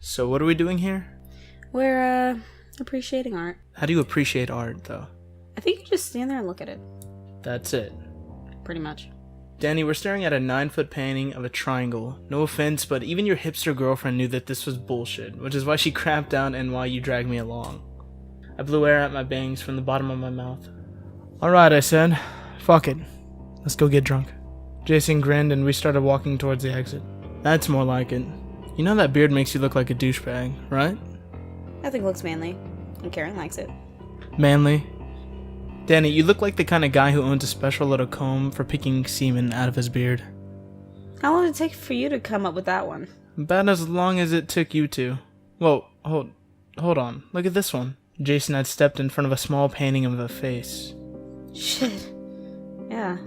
So what are we doing here? We're, appreciating art. How do you appreciate art, though? I think you just stand there and look at it. That's it. Pretty much. Danny, we're staring at a 9-foot painting of a triangle. No offense, but even your hipster girlfriend knew that this was bullshit, which is why she crapped down and why you dragged me along. I blew air at my bangs from the bottom of my mouth. Alright, I said. Fuck it. Let's go get drunk. Jason grinned and we started walking towards the exit. That's more like it. You know that beard makes you look like a douchebag, right? I think it looks manly. And Karen likes it. Manly. Danny, you look like the kind of guy who owns a special little comb for picking semen out of his beard. How long did it take for you to come up with that one? About as long as it took you to. Whoa, hold on. Look at this one. Jason had stepped in front of a small painting of a face. Shit. Yeah.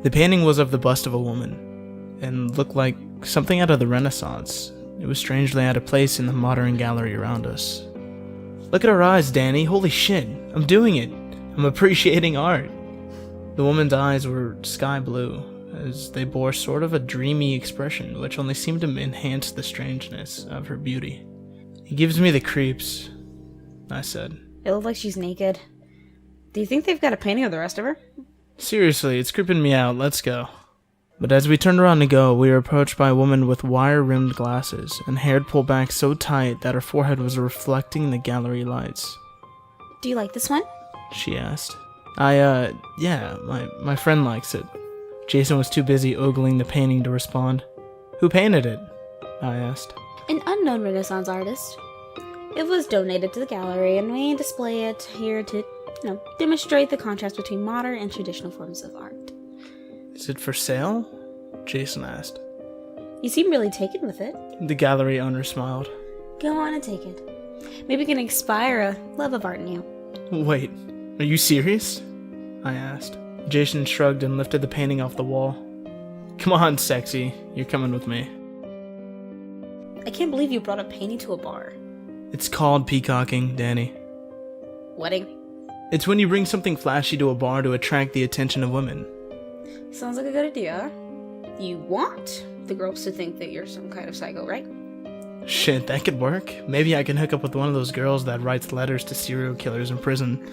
The painting was of the bust of a woman, and looked like something out of the Renaissance. It was strangely out of place in the modern gallery around us. Look at her eyes, Danny. Holy shit. I'm doing it. I'm appreciating art. The woman's eyes were sky blue, as they bore sort of a dreamy expression, which only seemed to enhance the strangeness of her beauty. It gives me the creeps, I said. It looks like she's naked. Do you think they've got a painting of the rest of her? Seriously, it's creeping me out. Let's go. But as we turned around to go, we were approached by a woman with wire-rimmed glasses and hair pulled back so tight that her forehead was reflecting the gallery lights. Do you like this one? She asked. Yeah, my friend likes it. Jason was too busy ogling the painting to respond. Who painted it? I asked. An unknown Renaissance artist. It was donated to the gallery, and we display it here to, demonstrate the contrast between modern and traditional forms of art. Is it for sale? Jason asked. You seem really taken with it. The gallery owner smiled. Go on and take it. Maybe it can inspire a love of art in you. Wait, are you serious? I asked. Jason shrugged and lifted the painting off the wall. Come on, sexy. You're coming with me. I can't believe you brought a painting to a bar. It's called peacocking, Danny. Wedding? It's when you bring something flashy to a bar to attract the attention of women. Sounds like a good idea. You want the girls to think that you're some kind of psycho, right? Shit, that could work. Maybe I can hook up with one of those girls that writes letters to serial killers in prison.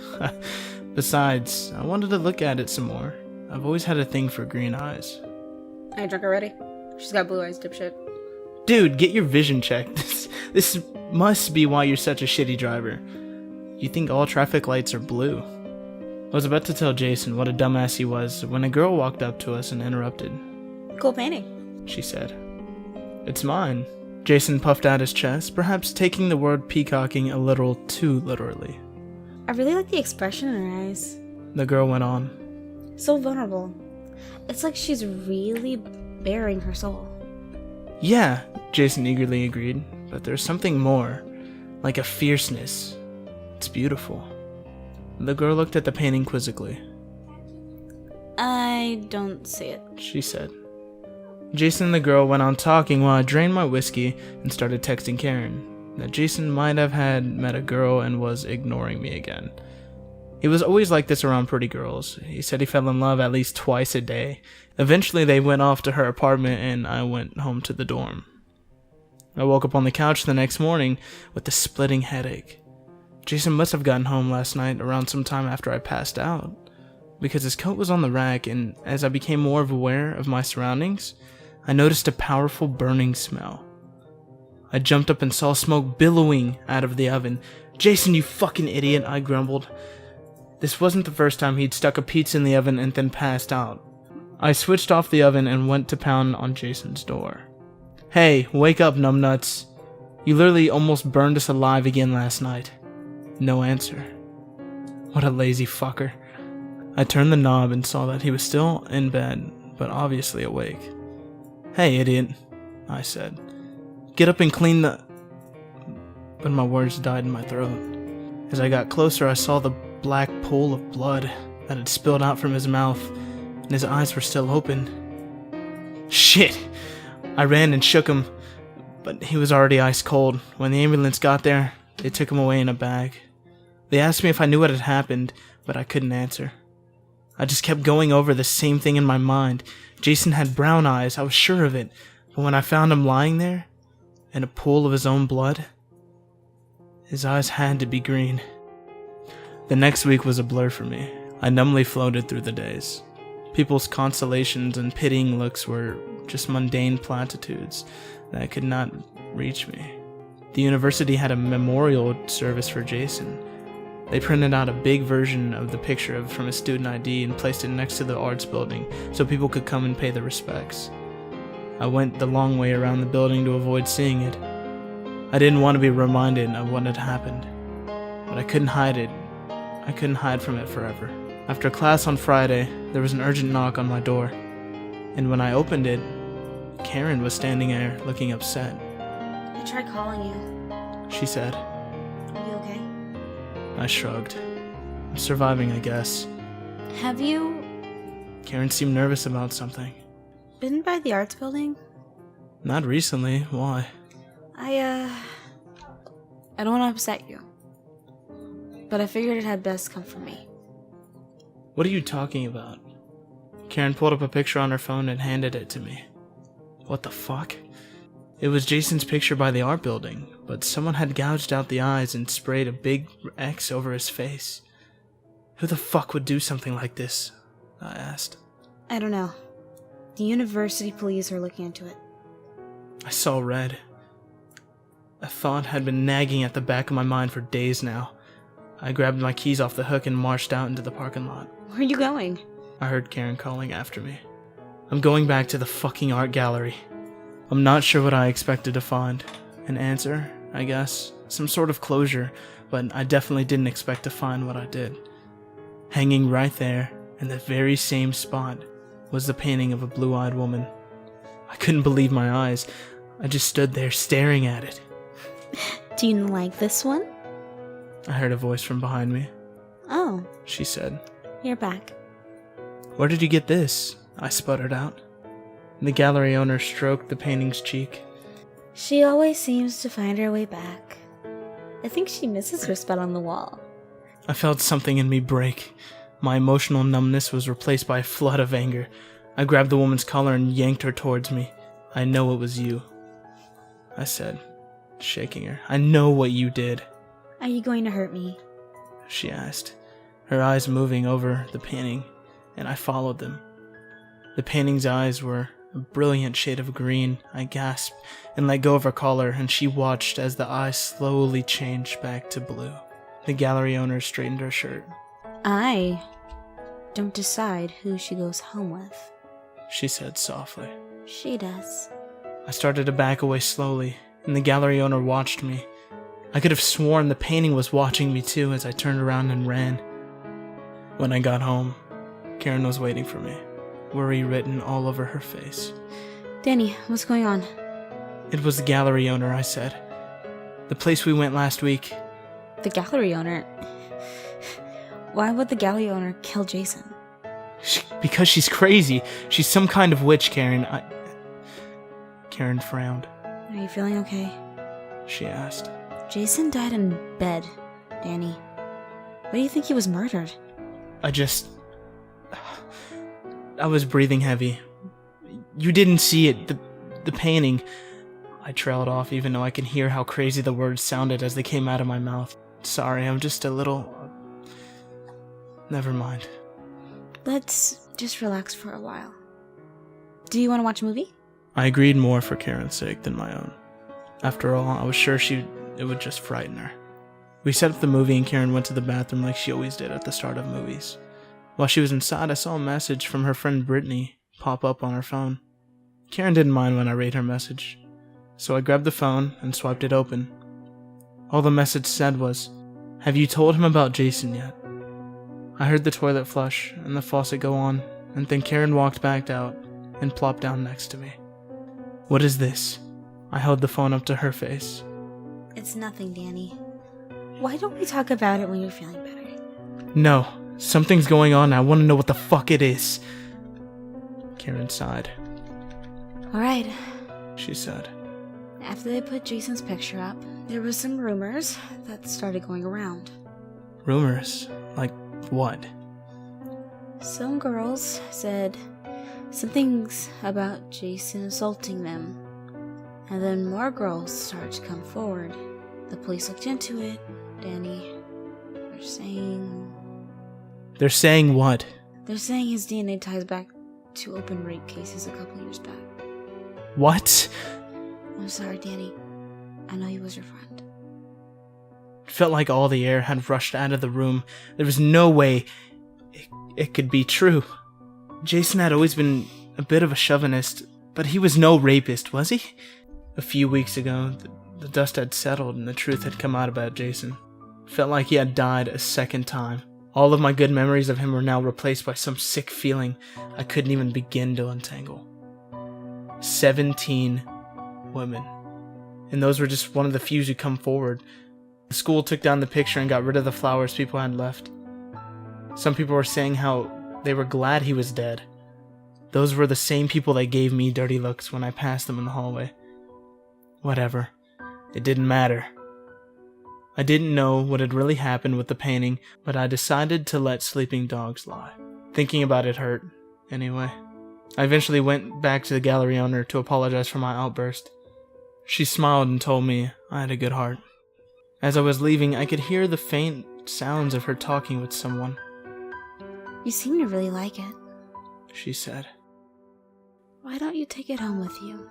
Besides, I wanted to look at it some more. I've always had a thing for green eyes. Are you drunk already? She's got blue eyes, dipshit. Dude, get your vision checked. This must be why you're such a shitty driver. You think all traffic lights are blue. I was about to tell Jason what a dumbass he was when a girl walked up to us and interrupted. Cool painting, she said. It's mine. Jason puffed out his chest, perhaps taking the word peacocking a little too literally. I really like the expression in her eyes. The girl went on. So vulnerable. It's like she's really bearing her soul. Yeah, Jason eagerly agreed, but there's something more, like a fierceness. It's beautiful. The girl looked at the painting quizzically. I don't see it, she said. Jason and the girl went on talking while I drained my whiskey and started texting Karen that Jason might have had met a girl and was ignoring me again. He was always like this around pretty girls. He said he fell in love at least twice a day. Eventually they went off to her apartment and I went home to the dorm. I woke up on the couch the next morning with a splitting headache. Jason must have gotten home last night around some time after I passed out, because his coat was on the rack, and as I became more aware of my surroundings, I noticed a powerful burning smell. I jumped up and saw smoke billowing out of the oven. Jason, you fucking idiot, I grumbled. This wasn't the first time he'd stuck a pizza in the oven and then passed out. I switched off the oven and went to pound on Jason's door. Hey, wake up, numbnuts. You literally almost burned us alive again last night. No answer. What a lazy fucker. I turned the knob and saw that he was still in bed, but obviously awake. Hey, idiot, I said. Get up and clean the... But my words died in my throat. As I got closer, I saw the black pool of blood that had spilled out from his mouth, and his eyes were still open. Shit! I ran and shook him, but he was already ice cold. When the ambulance got there, they took him away in a bag. They asked me if I knew what had happened, but I couldn't answer. I just kept going over the same thing in my mind. Jason had brown eyes, I was sure of it, but when I found him lying there, In a pool of his own blood? His eyes had to be green. The next week was a blur for me. I numbly floated through the days. People's consolations and pitying looks were just mundane platitudes that could not reach me. The university had a memorial service for Jason. They printed out a big version of the picture from his student ID and placed it next to the arts building so people could come and pay their respects. I went the long way around the building to avoid seeing it. I didn't want to be reminded of what had happened, but I couldn't hide it. I couldn't hide from it forever. After class on Friday, there was an urgent knock on my door, and when I opened it, Karen was standing there looking upset. I tried calling you. She said. Are you okay? I shrugged. I'm surviving, I guess. Have you Karen seemed nervous about something. been by the arts building? Not recently. Why? I don't want to upset you, but I figured it had best come from me. What are you talking about? Karen pulled up a picture on her phone and handed it to me. What the fuck? It was Jason's picture by the art building, but someone had gouged out the eyes and sprayed a big X over his face. Who the fuck would do something like this? I asked. I don't know. The university police are looking into it. I saw red. A thought had been nagging at the back of my mind for days now. I grabbed my keys off the hook and marched out into the parking lot. Where are you going? I heard Karen calling after me. I'm going back to the fucking art gallery. I'm not sure what I expected to find. An answer, I guess. Some sort of closure, but I definitely didn't expect to find what I did. Hanging right there, in the very same spot, was the painting of a blue-eyed woman. I couldn't believe my eyes. I just stood there staring at it. Do you like this one? I heard a voice from behind me. Oh, She said. you're back. Where did you get this? I sputtered out. The gallery owner stroked the painting's cheek. She always seems to find her way back. I think she misses her spot on the wall. I felt something in me break. My emotional numbness was replaced by a flood of anger. I grabbed the woman's collar and yanked her towards me. I know it was you, I said, shaking her. I know what you did. Are you going to hurt me? She asked, her eyes moving over the painting, and I followed them. The painting's eyes were a brilliant shade of green. I gasped and let go of her collar, and she watched as the eyes slowly changed back to blue. The gallery owner straightened her shirt. I don't decide who she goes home with. She said softly. She does. I started to back away slowly, and the gallery owner watched me. I could have sworn the painting was watching me too as I turned around and ran. When I got home, Karen was waiting for me, worry written all over her face. Danny, what's going on? It was the gallery owner, I said. The place we went last week. The gallery owner? Why would the gallery owner kill Jason? Because she's crazy. She's some kind of witch, Karen. Karen frowned. Are you feeling okay? She asked. Jason died in bed, Danny. Why do you think he was murdered? I was breathing heavy. You didn't see it, the painting. I trailed off even though I can hear how crazy the words sounded as they came out of my mouth. Sorry, I'm just a little... Never mind. Let's just relax for a while. Do you want to watch a movie? I agreed more for Karen's sake than my own. After all, I was sure it would just frighten her. We set up the movie and Karen went to the bathroom like she always did at the start of movies. While she was inside, I saw a message from her friend Brittany pop up on her phone. Karen didn't mind when I read her message, so I grabbed the phone and swiped it open. All the message said was, "Have you told him about Jason yet?" I heard the toilet flush and the faucet go on, and then Karen walked back out and plopped down next to me. "What is this?" I held the phone up to her face. It's nothing, Danny. Why don't we talk about it when you're feeling better? No, something's going on and I want to know what the fuck it is. Karen sighed. Alright. She said. After they put Jason's picture up, there was some rumors that started going around. Rumors? Like what? Some girls said some things about Jason assaulting them. And then more girls started to come forward. The police looked into it, Danny. They're saying what? They're saying his DNA ties back to open rape cases a couple years back. What? I'm sorry, Danny. I know he was your friend. It felt like all the air had rushed out of the room. There was no way it could be true. Jason had always been a bit of a chauvinist, but he was no rapist, was he? A few weeks ago, the dust had settled and the truth had come out about Jason. It felt like he had died a second time. All of my good memories of him were now replaced by some sick feeling I couldn't even begin to untangle. 17 women. And those were just one of the few who come forward. The school took down the picture and got rid of the flowers people had left. Some people were saying how they were glad he was dead. Those were the same people that gave me dirty looks when I passed them in the hallway. Whatever. It didn't matter. I didn't know what had really happened with the painting, but I decided to let sleeping dogs lie. Thinking about it hurt, anyway. I eventually went back to the gallery owner to apologize for my outburst. She smiled and told me I had a good heart. As I was leaving, I could hear the faint sounds of her talking with someone. You seem to really like it, she said. Why don't you take it home with you?